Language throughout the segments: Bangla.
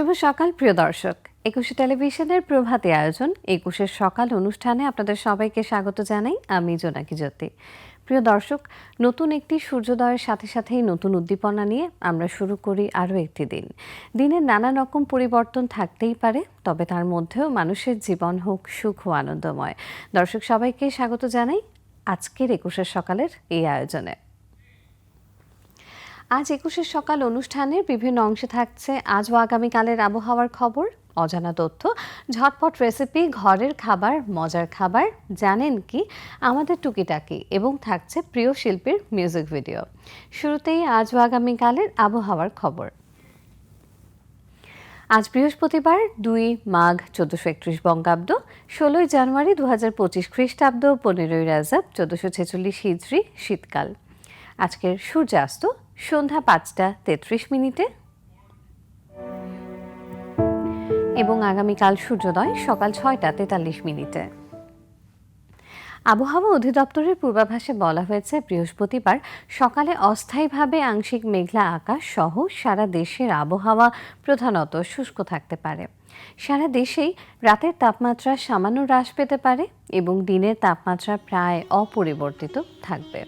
শুভ সকাল প্রিয় দর্শক, একুশে টেলিভিশনের প্রভাতী আয়োজন একুশের সকাল অনুষ্ঠানে আপনাদের সবাইকে স্বাগত জানাই। আমি জোনাকি জ্যোতি। প্রিয় দর্শক, নতুন একটি সূর্যোদয়ের সাথে সাথেই নতুন উদ্দীপনা নিয়ে আমরা শুরু করি আরও একটি দিন। দিনের নানা রকম পরিবর্তন থাকতেই পারে, তবে তার মধ্যেও মানুষের জীবন হোক সুখ ও আনন্দময়। দর্শক সবাইকে স্বাগত জানাই আজকের একুশের সকালের এই আয়োজনে। আজ একুশের সকাল অনুষ্ঠানের বিভিন্ন অংশে থাকছে আজ ও আগামীকালের আবহাওয়ার খবর, অজানা তথ্য, ঝটপট রেসিপি, ঘরের খাবার, মজার খাবার, জানেন কি আমাদের টুকিটাকি, এবং থাকছে প্রিয় শিল্পীর মিউজিক ভিডিও। শুরুতেই আজ ও আগামীকালের আবহাওয়ার খবর। আজ বৃহস্পতিবার 2 মাঘ 1431 বঙ্গাব্দ, 16 জানুয়ারি 2025 খ্রিস্টাব্দ, 15 রাজব 1446 হিজরি, শীতকাল। আজকের সূর্যাস্ত সন্ধ্যা 5টা 33 মিনিটে এবং আগামীকাল সূর্যোদয় সকাল 6টা 43 মিনিটে। আবহাওয়া অধিদপ্তরের পূর্বাভাসে বলা হয়েছে, বৃহস্পতিবার সকালে অস্থায়ীভাবে আংশিক মেঘলা আকাশ সহ সারা দেশের আবহাওয়া প্রধানত শুষ্ক থাকতে পারে। সারা দেশেই রাতের তাপমাত্রা সামান্য হ্রাস পেতে পারে এবং দিনের তাপমাত্রা প্রায় অপরিবর্তিত থাকবে।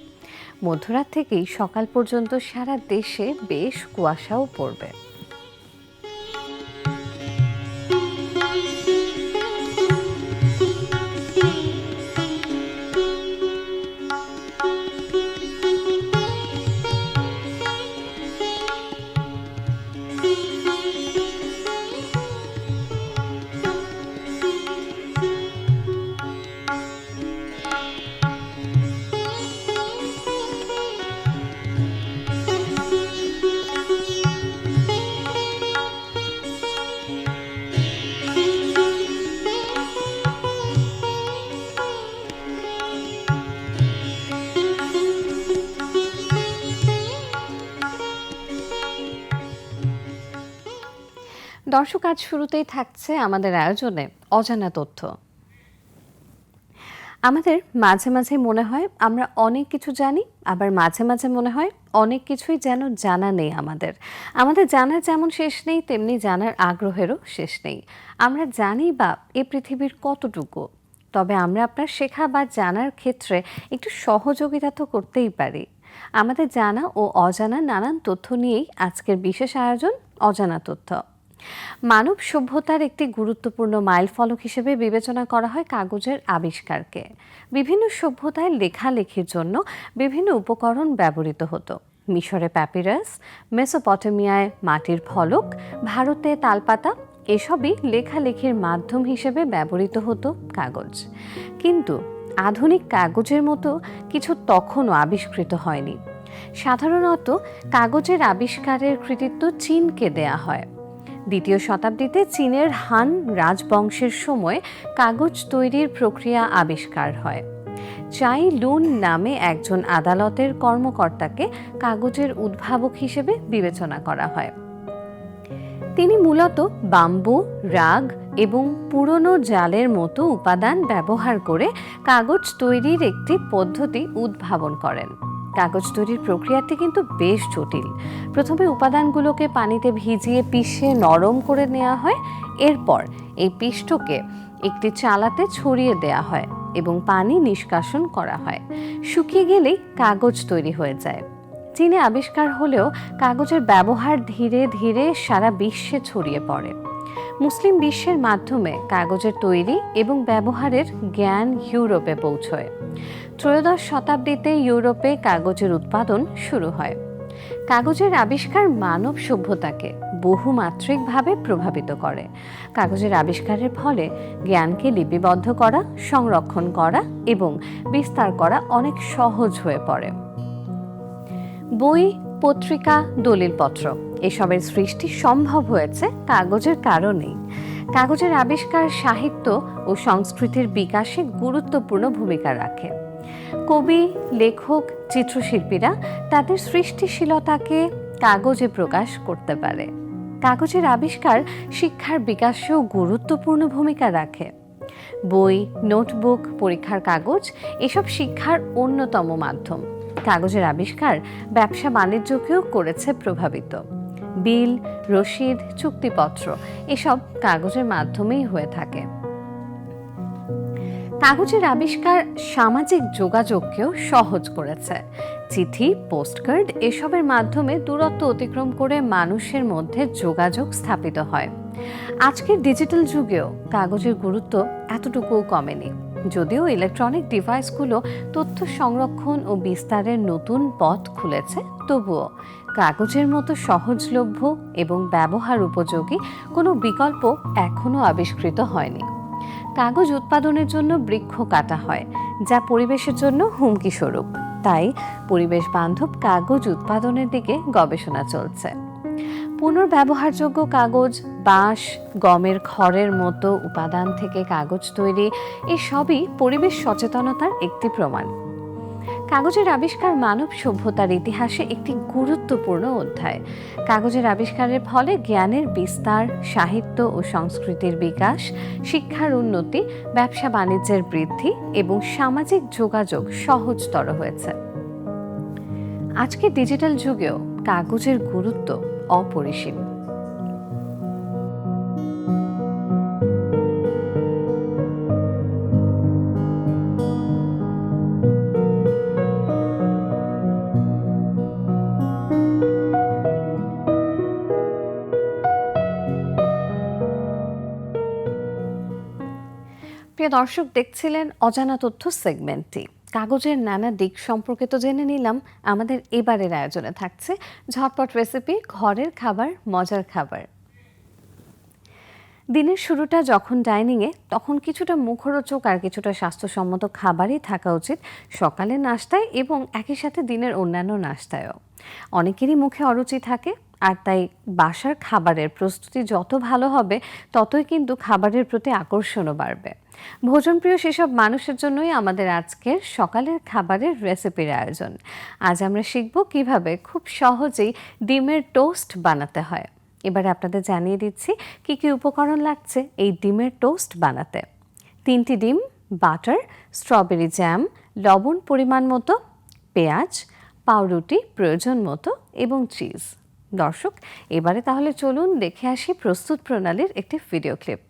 মধ্যরাত থেকেই সকাল পর্যন্ত সারা দেশে বেশ কুয়াশাও পড়বে। দর্শক, আজ শুরুতেই থাকছে আমাদের আয়োজনে অজানা তথ্য। আমাদের মাঝে মাঝে মনে হয় আমরা অনেক কিছু জানি, আবার মাঝে মাঝে মনে হয় অনেক কিছুই যেন জানা নেই। আমাদের জানার যেমন শেষ নেই, তেমনি জানার আগ্রহেরও শেষ নেই। আমরা জানি বা এ পৃথিবীর কতটুকু, তবে আমরা আপনার শেখা বা জানার ক্ষেত্রে একটু সহযোগিতা তো করতেই পারি। আমাদের জানা ও অজানা নানান তথ্য নিয়েই আজকের বিশেষ আয়োজন অজানা তথ্য। মানব সভ্যতার একটি গুরুত্বপূর্ণ মাইলফলক হিসেবে বিবেচনা করা হয় কাগজের আবিষ্কারকে। বিভিন্ন সভ্যতায় লেখালেখির জন্য বিভিন্ন উপকরণ ব্যবহৃত হতো। মিশরে প্যাপিরাস, মেসোপটেমিয়ায় মাটির ফলক, ভারতে তালপাতা, এসবই লেখালেখির মাধ্যম হিসেবে ব্যবহৃত হতো কাগজ। কিন্তু আধুনিক কাগজের মতো কিছু তখনও আবিষ্কৃত হয়নি। সাধারণত কাগজের আবিষ্কারের কৃতিত্ব চীনকে দেয়া হয়। 2য় শতাব্দীতে চীনের হান রাজবংশের সময় কাগজ তৈরির প্রক্রিয়া আবিষ্কার হয়। চাই লুন নামে একজন আদালতের কর্মকর্তাকে কাগজের উদ্ভাবক হিসেবে বিবেচনা করা হয়। তিনি মূলত বাম্বু, রাগ এবং পুরনো জালের মতো উপাদান ব্যবহার করে কাগজ তৈরির একটি পদ্ধতি উদ্ভাবন করেন। কাগজ তৈরির প্রক্রিয়াটি কিন্তু বেশ জটিল। প্রথমে উপাদানগুলোকে পানিতে ভিজিয়ে পিষে নরম করে নেওয়া হয়। এরপর এই পিষ্টকে একটি চালাতে ছড়িয়ে দেওয়া হয় এবং পানি নিষ্কাশন করা হয়। শুকিয়ে গেলেই কাগজ তৈরি হয়ে যায়। চীনে আবিষ্কার হলেও কাগজের ব্যবহার ধীরে ধীরে সারা বিশ্বে ছড়িয়ে পড়ে। মুসলিম বিশ্বের মাধ্যমে কাগজের তৈরি এবং ব্যবহারের জ্ঞান ইউরোপে পৌঁছয়। ত্রয়োদশ শতাব্দীতে ইউরোপে কাগজের উৎপাদন শুরু হয়। কাগজের আবিষ্কার মানব সভ্যতাকে বহুমাত্রিকভাবে প্রভাবিত করে। কাগজের আবিষ্কারের ফলে জ্ঞানকে লিপিবদ্ধ করা, সংরক্ষণ করা এবং বিস্তার করা অনেক সহজ হয়ে পড়ে। বই, পত্রিকা, দলিলপত্র এসবের সৃষ্টি সম্ভব হয়েছে কাগজের কারণেই। কাগজের আবিষ্কার সাহিত্য ও সংস্কৃতির বিকাশে গুরুত্বপূর্ণ ভূমিকা রাখে। কবি, লেখক, চিত্রশিল্পীরা তাদের সৃষ্টিশীলতাকে কাগজে প্রকাশ করতে পারে। কাগজের আবিষ্কার শিক্ষার বিকাশেও গুরুত্বপূর্ণ ভূমিকা রাখে। বই, নোটবুক, পরীক্ষার কাগজ এসব শিক্ষার অন্যতম মাধ্যম। কাগজের আবিষ্কার ব্যবসা বাণিজ্যকেও করেছে প্রভাবিত। বিল, রসিদ, চুক্তিপত্র এসব কাগজের মাধ্যমেই হয়ে থাকে। কাগজের আবিষ্কার সামাজিক যোগাযোগকেও সহজ করেছে। চিঠি, পোস্টকার্ড এসবের মাধ্যমে দূরত্ব অতিক্রম করে মানুষের মধ্যে যোগাযোগ স্থাপিত হয়। আজকের ডিজিটাল যুগেও কাগজের গুরুত্ব এতটুকুও কমেনি। যদিও ইলেকট্রনিক ডিভাইসগুলো তথ্য সংরক্ষণ ও বিস্তারের নতুন পথ খুলেছে, তবুও কাগজের মতো সহজলভ্য এবং ব্যবহার উপযোগী কোনো বিকল্প এখনও আবিষ্কৃত হয়নি। কাগজ উৎপাদনের জন্য বৃক্ষ কাটা হয়, যা পরিবেশের জন্য হুমকি স্বরূপ। তাই পরিবেশ বান্ধব কাগজ উৎপাদনের দিকে গবেষণা চলছে। পুনর্ব্যবহারযোগ্য কাগজ, বাঁশ, গমের খড়ের মতো উপাদান থেকে কাগজ তৈরি, এসবই পরিবেশ সচেতনতার একটি প্রমাণ। কাগজের আবিষ্কার মানব সভ্যতার ইতিহাসে একটি গুরুত্বপূর্ণ অধ্যায়। কাগজের আবিষ্কারের ফলে জ্ঞানের বিস্তার, সাহিত্য ও সংস্কৃতির বিকাশ, শিক্ষার উন্নতি, ব্যবসা বাণিজ্যের বৃদ্ধি এবং সামাজিক যোগাযোগ সহজতর হয়েছে। আজকের ডিজিটাল যুগেও কাগজের গুরুত্ব অপরিসীম। প্রিয় দর্শক, দেখছিলেন অজানা তথ্য সেগমেন্টটি। কাগজের নানা দিক সম্পর্কে তো জেনে নিলাম। আমাদের এবারের আয়োজনে থাকছে ঝটপট রেসিপি, ঘরের খাবার, মজার খাবার। দিনের শুরুটা যখন ডাইনিংয়ে, তখন কিছুটা মুখরোচক আর কিছুটা স্বাস্থ্যসম্মত খাবারই থাকা উচিত সকালের নাস্তায় এবং একই সাথে দিনের অন্যান্য নাস্তায়ও। অনেকেরই মুখে অরুচি থাকে, আর তাই বাসার খাবারের প্রস্তুতি যত ভালো হবে ততই কিন্তু খাবারের প্রতি আকর্ষণও বাড়বে। ভোজনপ্রিয় সেসব মানুষের জন্যই আমাদের আজকের সকালের খাবারের রেসিপির আয়োজন। আজ আমরা শিখব কিভাবে খুব সহজেই ডিমের টোস্ট বানাতে হয়। এবারে আপনাদের জানিয়ে দিচ্ছি কি কি উপকরণ লাগছে এই ডিমের টোস্ট বানাতে। 3টি ডিম, বাটার, স্ট্রবেরি জ্যাম, লবণ পরিমাণ মতো, পেঁয়াজ, পাউরুটি প্রয়োজন মতো এবং চিজ। দর্শক, এবারে তাহলে চলুন দেখে আসি প্রস্তুত প্রণালীর একটি ভিডিও ক্লিপ।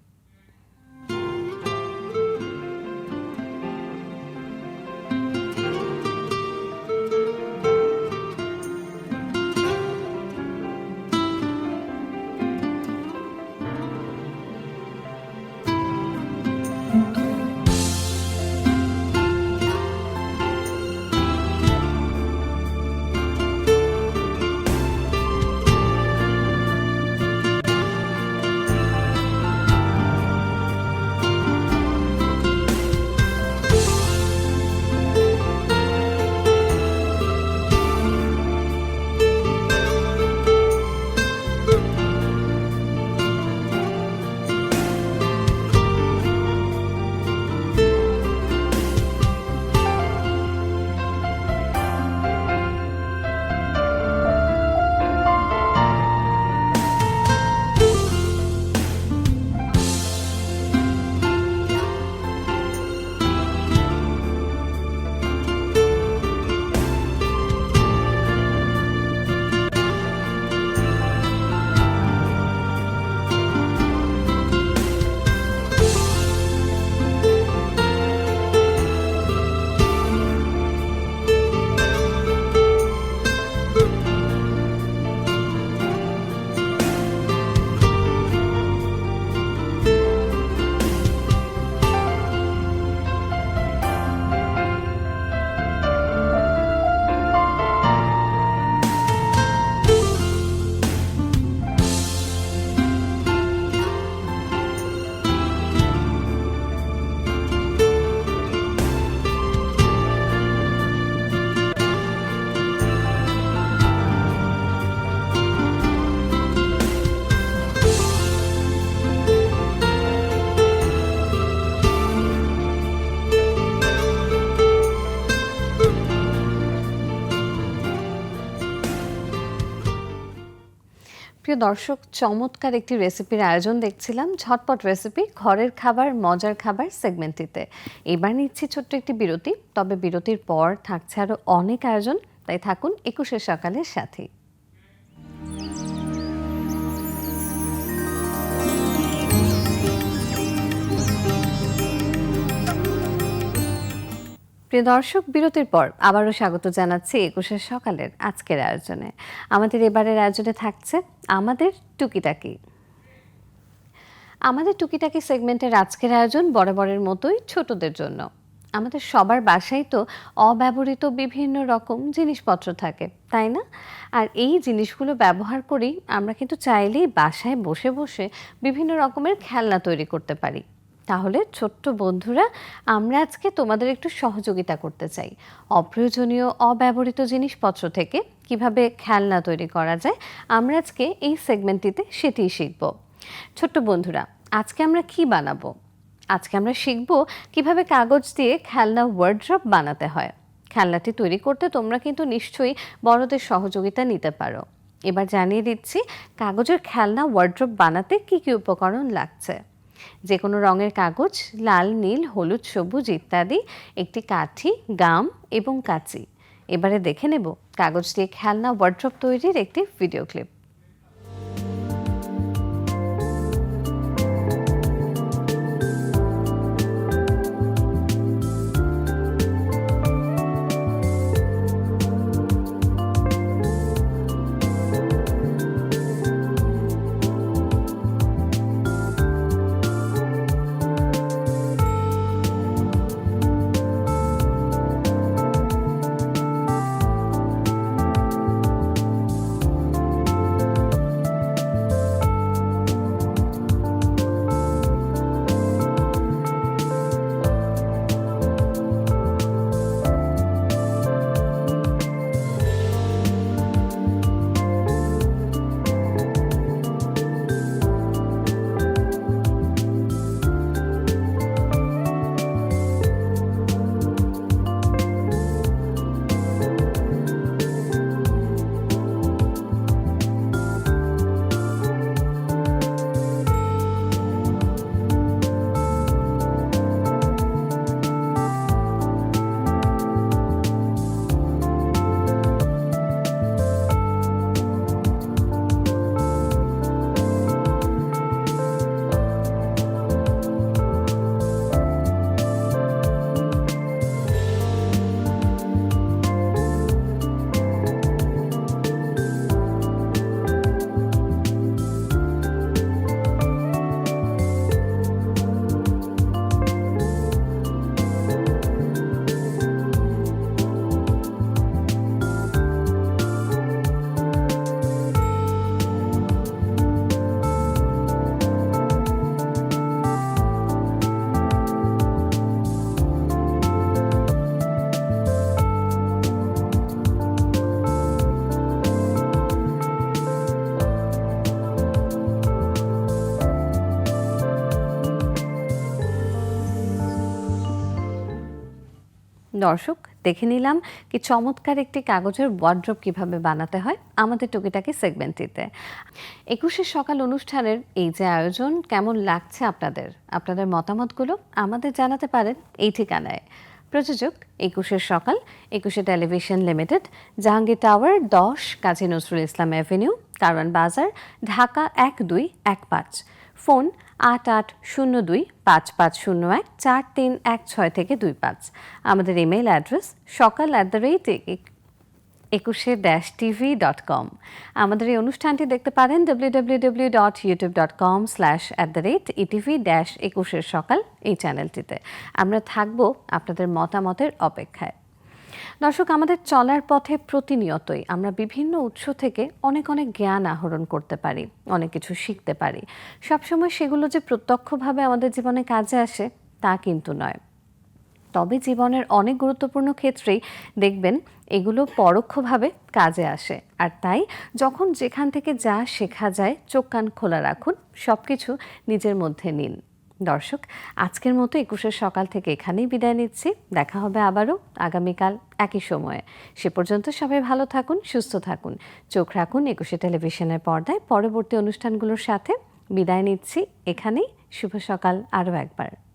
প্রিয় দর্শক, চমৎকার একটি রেসিপির আয়োজন দেখছিলাম ঝটপট রেসিপি, ঘরের খাবার, মজার খাবার সেগমেন্টটিতে। এবার নিচ্ছি ছোট্ট একটি বিরতি, তবে বিরতির পর থাকছে আরও অনেক আয়োজন, তাই থাকুন 21 সকালের সাথেই। প্রিয় দর্শক, বিরতির পর আবারও স্বাগত জানাচ্ছি একুশের সকালের আজকের আয়োজনে। আমাদের এবারের আয়োজনে থাকছে আমাদের টুকিটাকি। আমাদের টুকিটাকি সেগমেন্টের আজকের আয়োজন বরাবরের মতোই ছোটদের জন্য। আমাদের সবার বাসায় তো অব্যবহৃত বিভিন্ন রকম জিনিসপত্র থাকে, তাই না? আর এই জিনিসগুলো ব্যবহার করেই আমরা কিন্তু চাইলেই বাসায় বসে বসে বিভিন্ন রকমের খেলনা তৈরি করতে পারি। তাহলে ছোট্ট বন্ধুরা, আমরা আজকে তোমাদের একটু সহযোগিতা করতে চাই। অপ্রয়োজনীয় অব্যবহৃত জিনিসপত্র থেকে কিভাবে খেলনা তৈরি করা যায়, আমরা আজকে এই সেগমেন্টটিতে সেটিই শিখব। ছোট্ট বন্ধুরা, আজকে আমরা কি বানাবো? আজকে আমরা শিখব কিভাবে কাগজ দিয়ে খেলনা ওয়ার্ড্রপ বানাতে হয়। খেলনাটি তৈরি করতে তোমরা কিন্তু নিশ্চয়ই বড়দের সহযোগিতা নিতে পারো। এবার জানিয়ে দিচ্ছি কাগজের খেলনা ওয়ার্ড্রপ বানাতে কি কি উপকরণ লাগছে। যে কোনো রঙের কাগজ, লাল, নীল, হলুদ, সবুজ ইত্যাদি, একটি কাঠি, গাম এবং কাঁচি। এবারে দেখে নেব কাগজ দিয়ে খেলনা ওয়ার্ড্রপ তৈরির একটি ভিডিও ক্লিপ। দর্শক, দেখে নিলাম কি চমৎকার একটি কাগজের ওয়ার্ড্রপ কিভাবে বানাতে হয় আমাদের টুকিটাকি সেগমেন্টটিতে। একুশের সকাল অনুষ্ঠানের এই যে আয়োজন, কেমন লাগছে আপনাদের? আপনাদের মতামতগুলো আমাদের জানাতে পারেন এই ঠিকানায়। প্রযোজক একুশের সকাল, একুশে television limited, Jahangir tower 10, Kazi Nazrul Islam Avenue, Karwan বাজার, ঢাকা 1215। ফোন 88025501 4316 থেকে 25। আমাদের ইমেল অ্যাড্রেস সকাল@একুশে-tv.com। আমাদের এই অনুষ্ঠানটি দেখতে পারেন www.youtube.com/@etv-21 সকাল এই চ্যানেলটিতে। আমরা থাকব আপনাদের মতামতের অপেক্ষায়। দর্শক, আমাদের চলার পথে প্রতিনিয়তই আমরা বিভিন্ন উৎস থেকে অনেক অনেক জ্ঞান আহরণ করতে পারি, অনেক কিছু শিখতে পারি। সবসময় সেগুলো যে প্রত্যক্ষভাবে আমাদের জীবনে কাজে আসে তা কিন্তু নয়। তবে জীবনের অনেক গুরুত্বপূর্ণ ক্ষেত্রেই দেখবেন এগুলো পরোক্ষভাবে কাজে আসে। আর তাই যখন যেখান থেকে যা শেখা যায় চোখ কান খোলা রাখুন, সব কিছু নিজের মধ্যে নিন। দর্শক, আজকের মতো একুশের সকাল থেকে এখানেই বিদায় নিচ্ছি। দেখা হবে আবারও আগামীকাল একই সময়ে। সে পর্যন্ত সবাই ভালো থাকুন, সুস্থ থাকুন। চোখ রাখুন একুশে টেলিভিশনের পর্দায় পরবর্তী অনুষ্ঠানগুলোর সাথে। বিদায় নিচ্ছি এখানেই। শুভ সকাল আরও একবার।